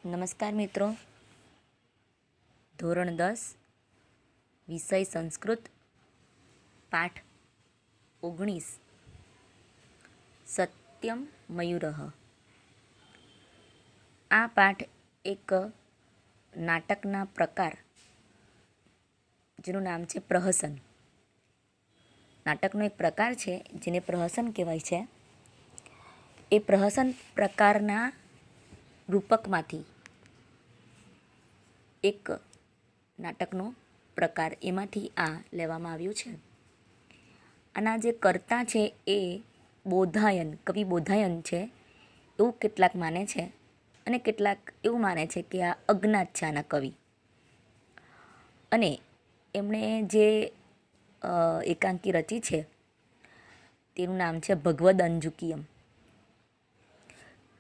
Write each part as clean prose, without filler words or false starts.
નમસ્કાર મિત્રો, ધોરણ 10 વિષય સંસ્કૃત પાઠ 19 સત્યમ મયુરઃ. આ પાઠ એક નાટકના પ્રકાર જેનું નામ છે પ્રહસન. નાટકનો એક પ્રકાર છે જેને પ્રહસન કહેવાય છે. એ પ્રહસન પ્રકારના રૂપકમાંથી એક નાટકનો પ્રકાર એમાંથી આ લેવામાં આવ્યું છે. આના જે કર્તા છે એ બોધાયન, કવિ બોધાયન છે એવું કેટલાક માને છે, અને કેટલાક એવું માને છે કે આ અજ્ઞાત છે આના કવિ. અને એમણે જે એકાંકી રચી છે તેનું નામ છે ભગવદ અંજુકિયમ.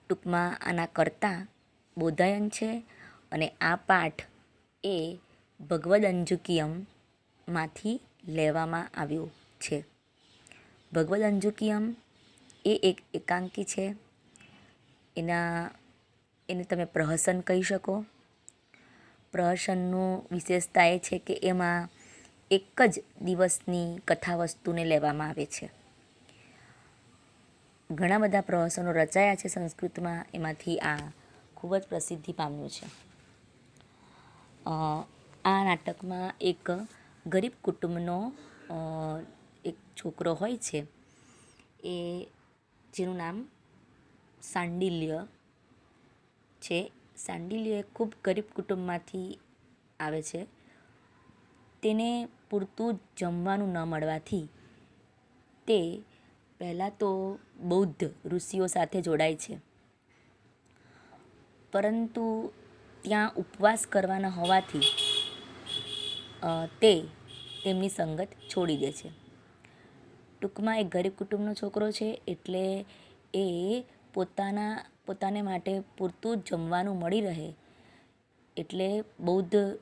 ટૂંકમાં આના કર્તા બોધાયન છે અને આ પાઠ એ ભગવદ અંજુકિયમમાંથી લેવામાં આવ્યું છે. ભગવદ અંજુકિયમ એ એક એકાંકી છે. એને તમે પ્રહસન કહી શકો. પ્રહસનનું વિશેષતા એ છે કે એમાં એક જ દિવસની કથા વસ્તુને લેવામાં આવે છે. ઘણા બધા પ્રહસનો રચાયા છે સંસ્કૃતમાં, એમાંથી આ ખૂબ જ પ્રસિદ્ધિ પામ્યું છે. આ નાટકમાં એક ગરીબ કુટુંબનો એક છોકરો હોય છે, એ જેનું નામ સાંડિલ્ય છે. સાંડિલ્ય ખૂબ ગરીબ કુટુંબમાંથી આવે છે. તેને પૂરતું જમવાનું ન મળવાથી તે પહેલાં તો બૌદ્ધ ઋષિઓ સાથે જોડાય છે, પરંતુ ત્યાં ઉપવાસ કરવાના હોવાથી તે તેમની સંગત છોડી દે છે. ટૂંકમાં એક ગરીબ કુટુંબનો છોકરો છે એટલે એ પોતાને માટે પૂરતું જમવાનું મળી રહે એટલે બૌદ્ધ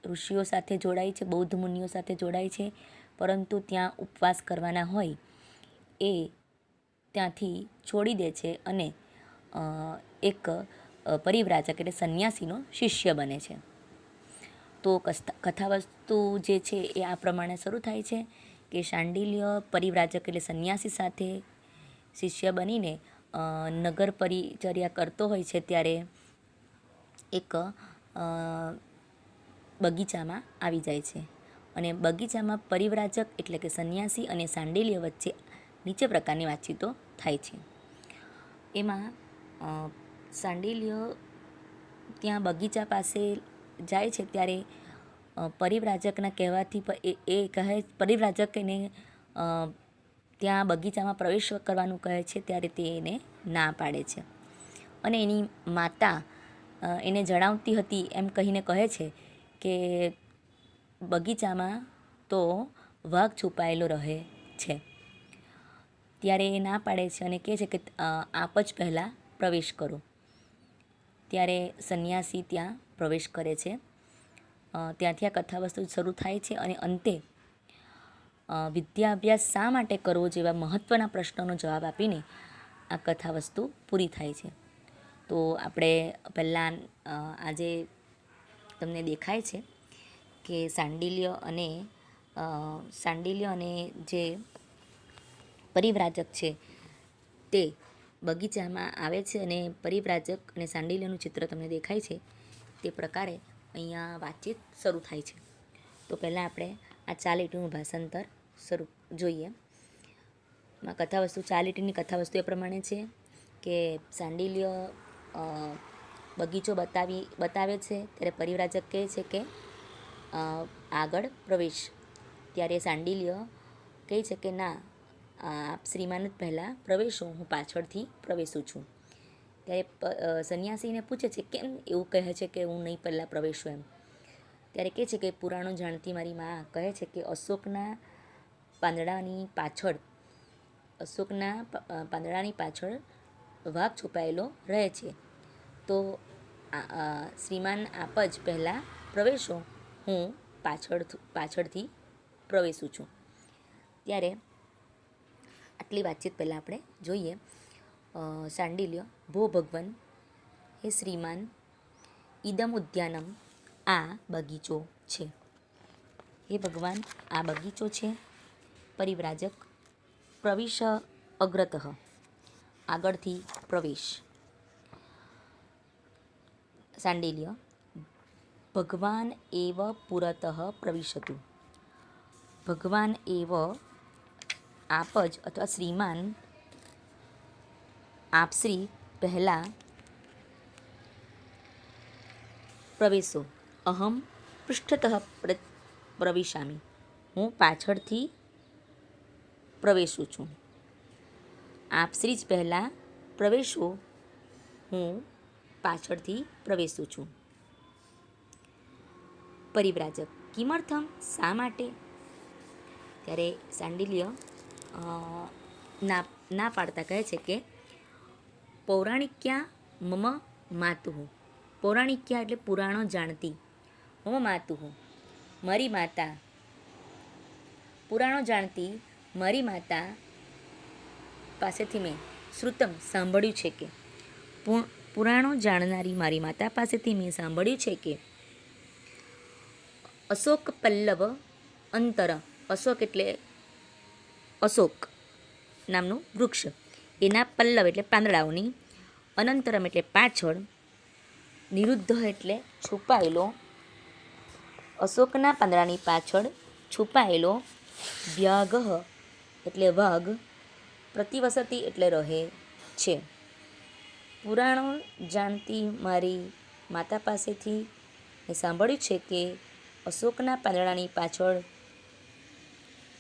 ઋષિઓ સાથે જોડાય છે, બૌદ્ધ મુનિઓ સાથે જોડાય છે, પરંતુ ત્યાં ઉપવાસ કરવાના હોય એ ત્યાંથી છોડી દે છે અને એક પરિવ્રાજક એટલે સંન્યાસીનો શિષ્ય બને છે. તો કથાવસ્તુ જે છે એ આ પ્રમાણે શરૂ થાય છે કે શાંડિલ્ય પરિવ્રાજક એટલે સંન્યાસી સાથે શિષ્ય બનીને નગર પરિચર્યા કરતો હોય છે ત્યારે એક બગીચામાં આવી જાય છે. અને બગીચામાં પરિવ્રાજક એટલે કે સંન્યાસી અને શાંડિલ્ય વચ્ચે નીચે પ્રકારની વાતચીતો થાય છે. એમાં શાંડિલ્ય ત્યાં બગીચા પાસે જાય છે ત્યારે પરિવ્રાજકના કહેવાથી એ કહે, પરિવ્રાજક એને ત્યાં બગીચામાં પ્રવેશ કરવાનું કહે છે ત્યારે તે એને ના પાડે છે. અને એની માતા એને જણાવતી હતી એમ કહીને કહે છે કે બગીચામાં તો વાઘ છુપાયેલો રહે છે. ત્યારે એ ના પાડે છે અને કહે છે કે આપ જ પહેલાં પ્રવેશ કરો. ત્યારે સંન્યાસી ત્યાં પ્રવેશ કરે છે. ત્યાંથી આ કથાવસ્તુ શરૂ થાય છે અને અંતે વિદ્યાભ્યાસ શા માટે કરવો જેવા મહત્ત્વના પ્રશ્નોનો જવાબ આપીને આ કથાવસ્તુ પૂરી થાય છે. તો આપણે પહેલાં આજે તમને દેખાય છે કે શાંડિલ્ય અને જે પરિવ્રાજક છે તે બગીચામાં આવે છે અને પરિવ્રાજક અને શાંડિલ્યનું ચિત્ર તમને દેખાય છે. તે પ્રકારે અહીંયા વાતચીત શરૂ થાય છે. તો પહેલાં આપણે આ 4 લીટીનું ભાષાંતર જોઈએ. કથાવસ્તુ 4 લીટીની કથાવસ્તુ એ પ્રમાણે છે કે શાંડિલ્ય બગીચો બતાવે છે ત્યારે પરિવ્રાજક કહે છે કે આગળ પ્રવેશ. ત્યારે શાંડિલ્ય કહે છે કે ના, આપ શ્રીમાન જ પહેલાં પ્રવેશો, હું પાછળથી પ્રવેશું છું. ત્યારે સંન્યાસીને પૂછે છે કેમ એવું કહે છે કે હું નહીં પહેલાં પ્રવેશું એમ. ત્યારે કહે છે કે પુરાણો જાણતી મારી મા કહે છે કે અશોકના પાંદડાની પાછળ વાઘ છુપાયેલો રહે છે. તો શ્રીમાન આપ જ પહેલાં પ્રવેશો, હું પાછળથી પ્રવેશું છું. ત્યારે આટલી વાતચીત પહેલાં આપણે જોઈએ. શાંડિલ્ય: ભો ભગવન, હે શ્રીમાન, ઇદમ ઉદ્યાનમ, આ બગીચો છે. હે ભગવાન, આ બગીચો છે. પરિવ્રાજક, પ્રવિશ અગ્રતઃ, આગળથી પ્રવેશ. સાંડિલ્ય, ભગવાન એવ પુરતઃ પ્રવિશતુ, ભગવાન એવ આપ જ અથવા શ્રીમાન, આપશ્રી પહેલાં પ્રવેશો. અહમ પૃષ્ઠતઃ પ્રવિશામી, હું પાછળથી પ્રવેશું છું. આપશ્રી જ પહેલાં પ્રવેશો, હું પાછળથી પ્રવેશું છું. પરિવ્રાજક, કિમર્થમ, શા માટે? ત્યારે સાંડિલ્ય ના પાડતા કહે છે કે પૌરાણિક્યા મમ માતુઃ, પૌરાણિક્યા એટલે પુરાણો જાણતી, મમ માતુઃ, મારી માતા, પુરાણો જાણતી મારી માતા પાસેથી મેં શ્રુતમ સાંભળ્યું છે કે, પુરાણો જાણનારી મારી માતા પાસેથી મેં સાંભળ્યું છે કે અશોક પલ્લવ અંતર, અશોક એટલે અશોક નામનું વૃક્ષ, એના પલ્લવ એટલે પાંદડાઓની, અનંતરમ એટલે પાછળ, નિરુદ્ધ એટલે છુપાયેલો, અશોકના પાંદડાની પાછળ છુપાયેલો, વ્યાઘ એટલે વાઘ, પ્રતિવસતી એટલે રહે છે. પુરાણો જાણતી મારી માતા પાસેથી મેં સાંભળ્યું છે કે અશોકના પાંદડાની પાછળ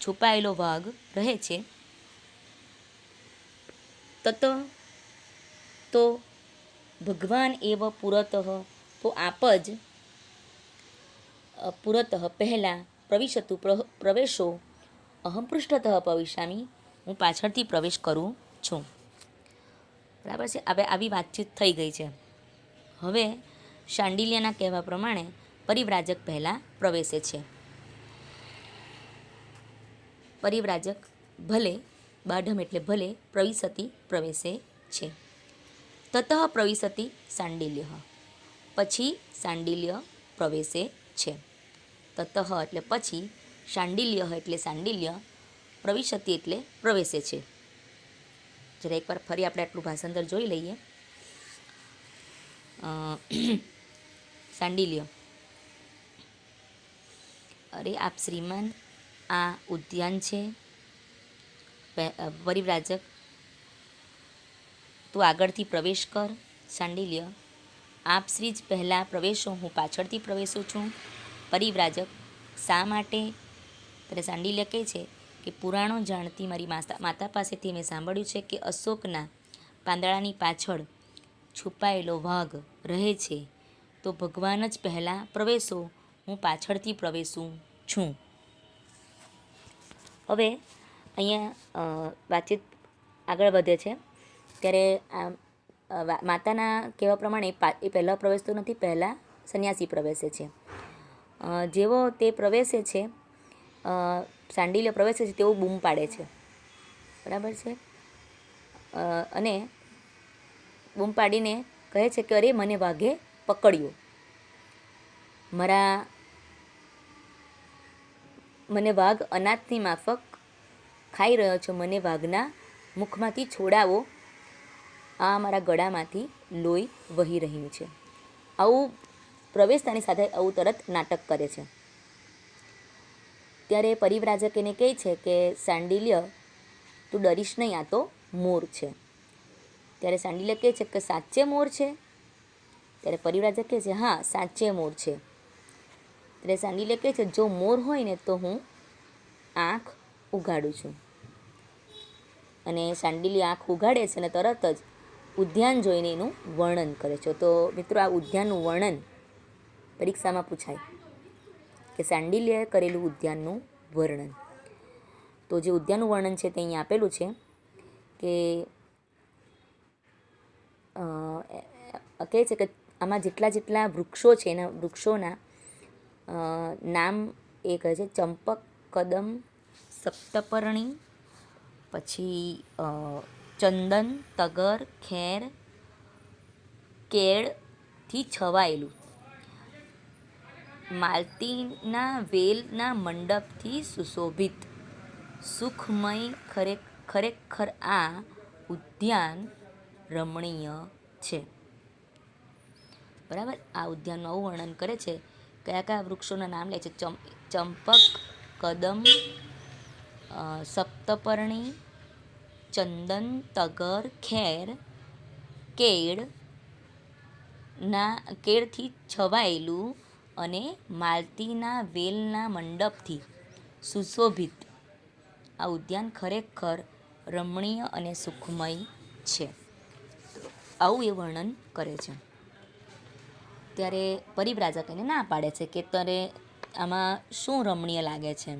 છુપાયેલો વાઘ રહે છે. તત, તો ભગવાન એવ પુરતઃ, તો આપ જ પુરતઃ પહેલાં, પ્રવિશતુ પ્રવેશો, અહમ પૃષ્ઠતઃ પ્રવિશામી, હું પાછળથી પ્રવેશ કરું છું. બરાબર છે. હવે આવી વાતચીત થઈ ગઈ છે. હવે શાંડિલ્યના કહેવા પ્રમાણે પરિવ્રાજક પહેલાં પ્રવેશે છે. પરિવ્રાજક ભલે, બાઢમ એટલે ભલે, પ્રવિશતિ પ્રવેશે છે. તતઃ પ્રવિશતિ સાંડિલ્ય, પછી સાંડિલ્ય પ્રવેશે છે. તતઃ એટલે પછી, શાંડિલ્ય એટલે સાંડિલ્ય, પ્રવિશતિ એટલે પ્રવેશે છે. જરા એકવાર ફરી આપણે આટલું ભાષાંતર જોઈ લઈએ. સાંડિલ્ય, અરે આપ શ્રીમાન, આ ઉદ્યાન છે. પરિવ્રાજક, તું આગળથી પ્રવેશ કર. સાંડિલ્ય, આપ શ્રી જ પહેલાં પ્રવેશો, હું પાછળથી પ્રવેશું છું. પરિવ્રાજક, શા માટે? ત્યારે સાંડિલ્ય કહે છે કે પુરાણો જાણતી મારી માતા પાસેથી મેં સાંભળ્યું છે કે અશોકના પાંદડાની પાછળ છુપાયેલો વાઘ રહે છે. તો ભગવાન જ પહેલાં પ્રવેશો, હું પાછળથી પ્રવેશું છું. હવે અહીંયા વાતચીત આગળ વધે છે. ત્યારે માતાના કહેવા પ્રમાણે એ પહેલાં પ્રવેશતો નથી, પહેલાં સંન્યાસી પ્રવેશે છે. જેવો તે પ્રવેશે છે, સાંડિલ્ય પ્રવેશે છે, તેવું બૂમ પાડે છે. બરાબર છે. અને બૂમ પાડીને કહે છે કે અરે મને વાઘે પકડ્યો, મને વાઘ અનાજની માફક ખાઈ રહ્યો છે, મને વાઘના મુખમાંથી છોડાવો, આ મારા ગળામાંથી લોહી વહી રહ્યું છે. આવું પ્રવેશતાની સાથે આવું તરત નાટક કરે છે. ત્યારે પરિવ્રાજક એને કહે છે કે સાંડિલ્ય, તું ડરીશ નહીં, આ તો મોર છે. ત્યારે સાંડિલ્ય કહે છે કે સાચે મોર છે? ત્યારે પરિવ્રાજક કહે છે હા, સાચે મોર છે. ત્યારે સાંડિલ્ય કહે છે જો મોર હોય ને તો હું આંખ ઉઘાડું છું. અને સાંડિલ્ય આંખ ઉઘાડે છે અને તરત જ ઉદ્યાન જોઈને એનું વર્ણન કરે છે. તો મિત્રો, આ ઉદ્યાનનું વર્ણન પરીક્ષામાં પૂછાય કે સાંડિલ્યએ કરેલું ઉદ્યાનનું વર્ણન. તો જે ઉદ્યાનનું વર્ણન છે તે અહીં આપેલું છે કે કહે છે કે આમાં જેટલા વૃક્ષો છે એના વૃક્ષોના નામ એ કહે છે ચંપક, કદમ, સપ્તપર્ણી, પછી ચંદન, તગર, ખેર, કેળથી છવાયેલું માલતીના વેલના મંડપથી સુશોભિત સુખમય ખરેખર આ ઉદ્યાન રમણીય છે. બરાબર. આ ઉદ્યાનનું આવું વર્ણન કરે છે. કયા કયા વૃક્ષોના નામ લે છે? ચંપક, કદમ, સપ્તપર્ણી, ચંદન, તગર, ખેર, કેળથી છવાયેલું અને માલતીના વેલના મંડપથી સુશોભિત આ ઉદ્યાન ખરેખર રમણીય અને સુખમય છે. આવું એ વર્ણન કરે છે. ત્યારે પરિવ્રાજક એને ના પાડે છે કે તને આમાં શું રમણીય લાગે છે.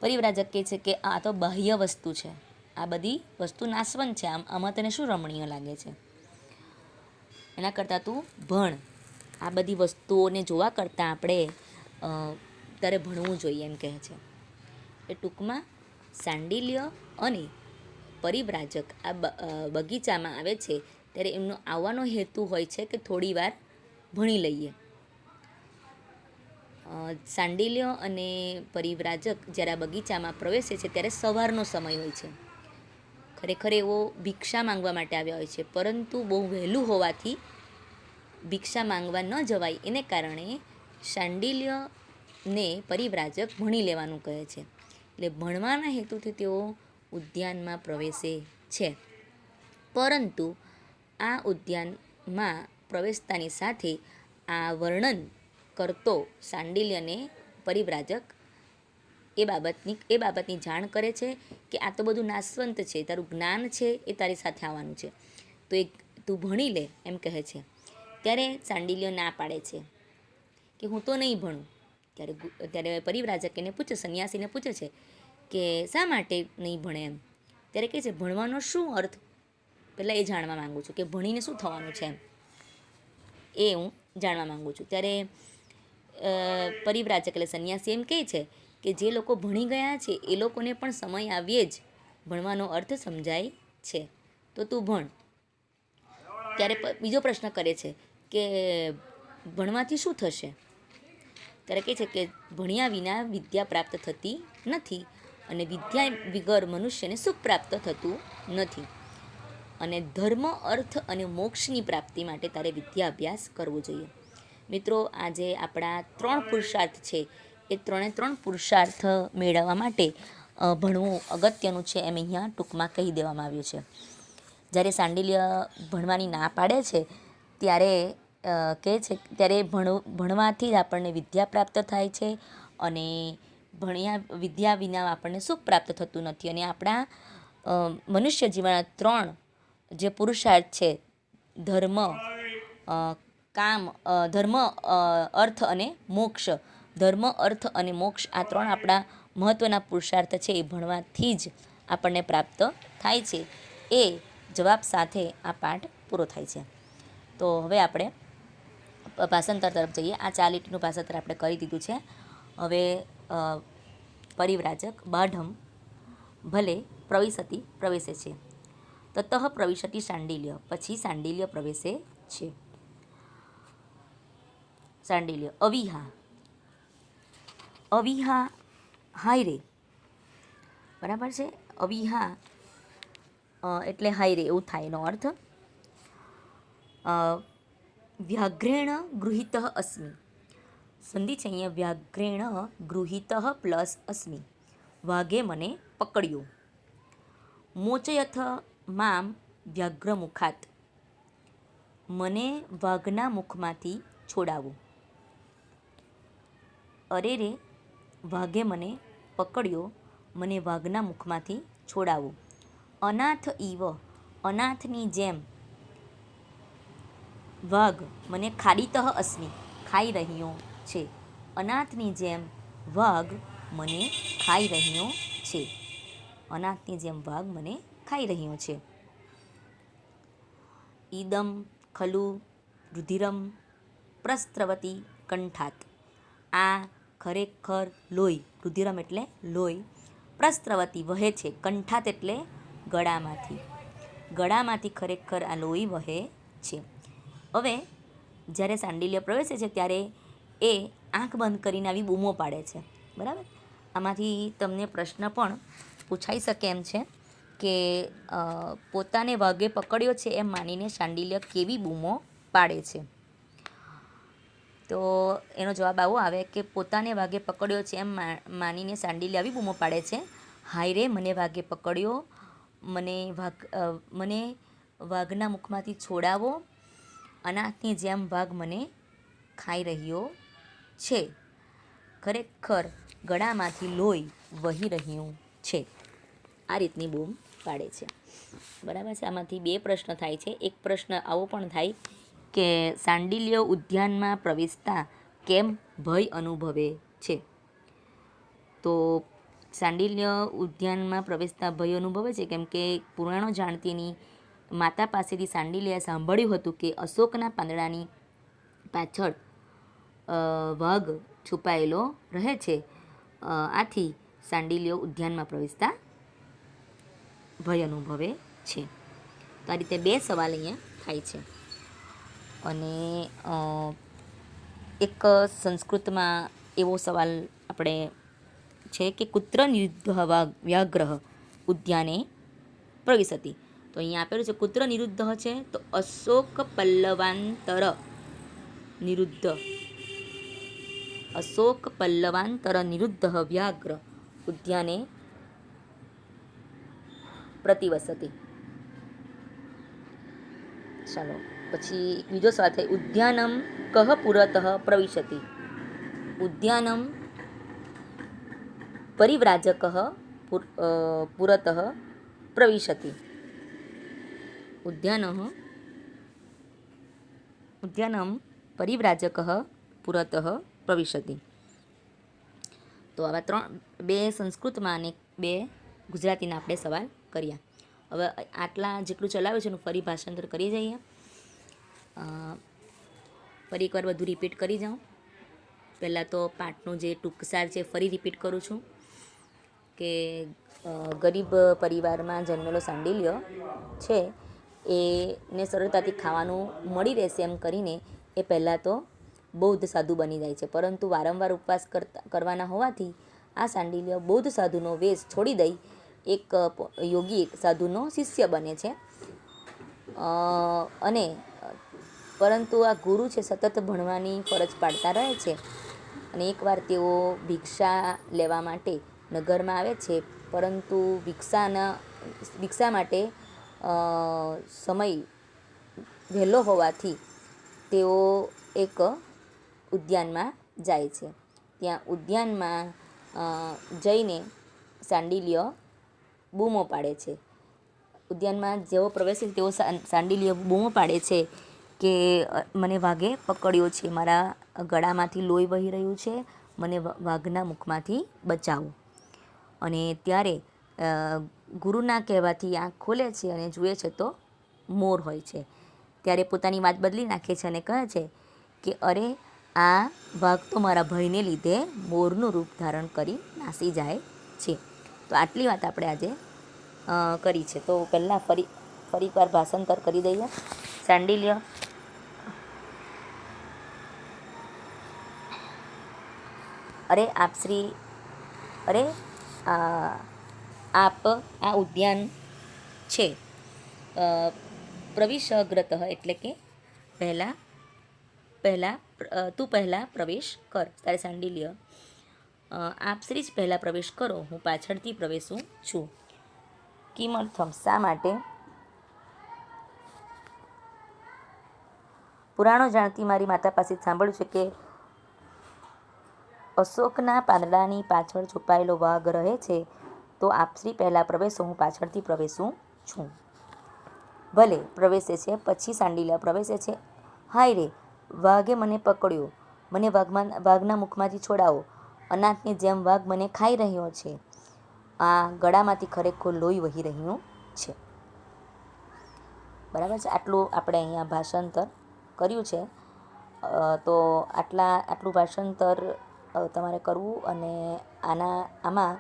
પરિવ્રાજક કહે છે કે આ તો બાહ્ય વસ્તુ છે, આ બધી વસ્તુ નાશવંત છે, આમાં તને શું રમણીય લાગે છે? એના કરતાં તું ભણ. આ બધી વસ્તુઓને જોવા કરતાં આપણે તારે ભણવું જોઈએ એમ કહે છે. એ ટૂંકમાં શાંડિલ્ય અને પરિવ્રાજક આ બગીચામાં આવે છે ત્યારે એમનો આવવાનો હેતુ હોય છે કે થોડી વાર ભણી લઈએ. શાંડિલ્ય અને પરિવ્રાજક જ્યારે આ બગીચામાં પ્રવેશે છે ત્યારે સવારનો સમય હોય છે. ખરેખર એવો ભિક્ષા માંગવા માટે આવ્યા હોય છે, પરંતુ બહુ વહેલું હોવાથી ભિક્ષા માંગવા ન જવાય એને કારણે શાંડિલ્યને પરિવ્રાજક ભણી લેવાનું કહે છે. એટલે ભણવાના હેતુથી તેઓ ઉદ્યાનમાં પ્રવેશે છે. પરંતુ આ ઉદ્યાનમાં પ્રવેશતાની સાથે આ વર્ણન કરતો શાંડિલ્યને પરિવ્રાજક એ બાબતની જાણ કરે છે કે આ તો બધું નાશવંત છે, તારું જ્ઞાન છે એ તારી સાથે આવવાનું છે, તો એ તું ભણી લે એમ કહે છે. ત્યારે શાંડિલ્ય ના પાડે છે કે હું તો નહીં ભણું. ત્યારે પરિવ્રાજક એને પૂછે, સંન્યાસીને પૂછે છે કે શા માટે નહીં ભણે એમ. ત્યારે કહે છે ભણવાનો શું અર્થ, પહેલાં એ જાણવા માગું છું કે ભણીને શું થવાનું છે એમ, એ હું જાણવા માગું છું. ત્યારે પરિવ્રાજક એટલે સંન્યાસી એમ કહે છે કે જે લોકો ભણી ગયા છે એ લોકોને પણ સમય આવ્યે જ ભણવાનો અર્થ સમજાય છે, તો તું ભણ. ત્યારે બીજો પ્રશ્ન કરે છે કે ભણવાથી શું થશે? ત્યારે કહે છે કે ભણ્યા વિના વિદ્યા પ્રાપ્ત થતી નથી અને વિદ્યા વગર મનુષ્યને સુખ પ્રાપ્ત થતું નથી. અને ધર્મ, અર્થ અને મોક્ષની પ્રાપ્તિ માટે તારે વિદ્યા અભ્યાસ કરવો જોઈએ. મિત્રો, આજે આપણા 3 પુરુષાર્થ છે એ 3 પુરુષાર્થ મેળવવા માટે ભણવું અગત્યનું છે એમ અહીંયા ટૂંકમાં કહી દેવામાં આવ્યું છે. જ્યારે શાંડિલ્ય ભણવાની ના પાડે છે ત્યારે કહે છે ત્યારે ભણવાથી જ આપણને વિદ્યા પ્રાપ્ત થાય છે અને વિદ્યા વિના આપણને સુખ પ્રાપ્ત થતું નથી. અને આપણા મનુષ્ય જીવનના 3 જે પુરુષાર્થ છે, ધર્મ, અર્થ અને મોક્ષ, ધર્મ, અર્થ અને મોક્ષ, આ 3 આપણા મહત્ત્વના પુરુષાર્થ છે એ ભણવાથી જ આપણને પ્રાપ્ત થાય છે. એ જવાબ સાથે આ પાઠ પૂરો થાય છે. તો હવે આપણે ભાષાંતર તરફ જઈએ. આ 4 લીટીનું ભાષાંતર આપણે કરી દીધું છે. હવે પરિવ્રાજક બાઢમ ભલે પ્રવેશે છે. તતઃ પ્રવિશતિ શાંડિલ્ય, પછી શાંડિલ્ય પ્રવેશે છે. શાંડિલ્ય અવિહા હાય રે. બરાબર છે. અવિહા એટલે હાય રે એવું થાય એનો અર્થ. વ્યાઘ્રેણ ગૃહિત અસ્મિ. સંધિ છે અહીંયા વ્યાઘ્રેણ ગૃહિત પ્લસ અસ્મિ. વાઘે મને પકડ્યો. મોચયથ મામ વ્યાઘ્રમુખાત. મને વાઘના મુખમાંથી છોડાવો. અરે રે, વાઘે મને પકડ્યો, મને વાઘના મુખમાંથી છોડાવો. અનાથ ઇવ, અનાથની જેમ વાઘ મને ખાડીતઃ અસ્મિ, ખાઈ રહ્યો છે. અનાથની જેમ વાઘ મને ખાઈ રહ્યો છે. અનાથની જેમ વાઘ મને ખાઈ રહ્યો છે. ઈદમ ખલુ રુધિરમ પ્રસ્રવતી કંઠાત. આ ખરેખર લોહી, રુધિરમ એટલે લોહી, પ્રસ્રવતી વહે છે, કંઠાત એટલે ગળામાંથી ખરેખર આ લોહી વહે છે. હવે જ્યારે શાંડિલ્ય પ્રવેશે છે ત્યારે એ આંખ બંધ કરીને આવી બૂમો પાડે છે. બરાબર. આમાંથી તમને પ્રશ્ન પણ પૂછાઈ શકે એમ છે કે પોતાને વાઘે પકડ્યો છે એમ માનીને શાંડિલ્ય કેવી બૂમો પાડે છે. તો એનો જવાબ આવો આવે કે પોતાને વાઘે પકડ્યો છે એમ માનીને શાંડિલ્ય આવી બૂમો પાડે છે, હાય રે મને વાઘે પકડ્યો, મને વાઘના મુખમાંથી છોડાવો, અનાથની જેમ વાઘ મને ખાઈ રહ્યો છે, ખરેખર ગળામાંથી લોહી વહી રહ્યું છે. આ રીતની બૂમ પાડે છે. બરાબર છે. આમાંથી 2 પ્રશ્ન થાય છે. એક પ્રશ્ન આવો પણ થાય કે શાંડિલ્ય ઉદ્યાનમાં પ્રવેશતા કેમ ભય અનુભવે છે. તો શાંડિલ્ય ઉદ્યાનમાં પ્રવેશતા ભય અનુભવે છે કેમ કે પુરાણો જાણતીની માતા પાસેથી શાંડિલ્યએ સાંભળ્યું હતું કે અશોકના પાંદડાની પાછળ વાઘ છુપાયેલો રહે છે. આથી શાંડિલ્ય ઉદ્યાનમાં પ્રવેશતા ભય અનુભવે છે. તો આ રીતે 2 સવાલ અહીંયા થાય છે. અને એક સંસ્કૃતમાં એવો સવાલ આપણે છે કે કુત્ર નિરુદ્ધ વ્યાઘ્ર ઉદ્યાને પ્રવિશતિ. તો અહીંયા આપેલું છે કુત્ર નિરુદ્ધ છે તો અશોક પલ્લવાંતર નિરુદ્ધ વ્યાઘ્ર ઉદ્યાને પ્રતિવસતિ. ચાલો પછી બીજો સવાલ થાય ઉદ્યાનમ કહ પુરતઃ પ્રવિશતિ. ઉદ્યાનમ પરિવ્રાજક પુરતઃ પ્રવિશતિ. ઉદ્યાનમ પરિવ્રાજક પુરતઃ પ્રવિશતિ. તો આવા 2 સંસ્કૃતમાં અને 2 ગુજરાતીના આપણે સવાલ કર્યા. હવે આટલા જેટલું ચલાવ્યું છે એનું ફરી ભાષાંતર કરી જઈએ. ફરી એકવાર બધું રિપીટ કરી જાઉં. પહેલાં તો પાઠનું જે ટૂંકસાર છે ફરી રિપીટ કરું છું કે ગરીબ પરિવારમાં જન્મેલો શાંડિલ્ય છે એને સરળતાથી ખાવાનું મળી રહેશે એમ કરીને એ પહેલાં તો બૌદ્ધ સાધુ બની જાય છે, પરંતુ વારંવાર ઉપવાસ કરવાના હોવાથી આ શાંડિલ્ય બૌદ્ધ સાધુનો વેશ છોડી દઈ એક યોગી સાધુનો શિષ્ય બને છે. અને પરંતુ આ ગુરુ છે સતત ભણવાની ફરજ પાડતા રહે છે. અને એકવાર તેઓ ભિક્ષા લેવા માટે નગરમાં આવે છે, પરંતુ ભિક્ષા માટે સમય વહેલો હોવાથી તેઓ એક ઉદ્યાનમાં જાય છે. ત્યાં ઉદ્યાનમાં જઈને શાંડિલ્ય બૂમો પાડે છે. ઉદ્યાનમાં જેવો પ્રવેશે તેઓ શાંડિલ્ય બૂમો પાડે છે કે મને વાઘે પકડ્યો છે, મારા ગળામાંથી લોહી વહી રહ્યું છે, મને વાઘના મુખમાંથી બચાવો. અને ત્યારે ગુરુના કહેવાથી આંખ ખોલે છે અને જુએ છે તો મોર હોય છે. ત્યારે પોતાની વાત બદલી નાખે છે અને કહે છે કે અરે આ વાઘ તો મારા ભયને લીધે મોરનું રૂપ ધારણ કરી નાસી જાય છે. તો આટલી વાત આપણે આજે કરી છે. તો પહેલાં ફરી એકવાર ભાષાંતર કરી દઈએ. શાંડિલ્ય અરે આપ આ ઉદ્યાન છે પ્રવિશગ્રતઃ એટલે કે તું પહેલાં પ્રવેશ કર. તારે શાંડિલ્ય આપ શ્રી જ પહેલાં પ્રવેશ કરો, હું પાછળથી પ્રવેશું છું. કિમર્થમ શા માટે? પુરાણો જાણતી મારી માતા પાસે સાંભળ્યું છે કે અશોકના પાંદડાની પાછળ છુપાયેલો વાઘ રહે છે, તો આપશ્રી પહેલાં પ્રવેશો, હું પાછળથી પ્રવેશું છું. ભલે પ્રવેશે છે. પછી શાંડિલ્ય પ્રવેશે છે. હાય રે વાઘે મને પકડ્યો, મને વાઘના મુખમાંથી છોડાવો, અનાથની જેમ વાઘ મને ખાઈ રહ્યો છે, આ ગળામાંથી ખરેખર લોહી વહી રહ્યું છે. બરાબર છે. આટલું આપણે અહીંયા ભાષાંતર કર્યું છે. તો આટલું ભાષાંતર તમારે કરવું અને આમાં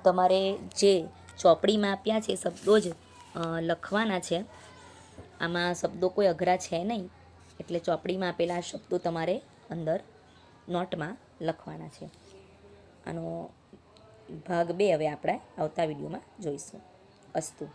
તમારે જે ચોપડીમાં આપ્યા છે શબ્દો જ લખવાના છે. આમાં શબ્દો કોઈ અઘરા છે નહીં, એટલે ચોપડીમાં આપેલા શબ્દો તમારે અંદર નોટમાં લખવાના છે. આનો ભાગ 2 હવે આપણે આવતા વિડીયોમાં જોઈશું. અસ્તુ.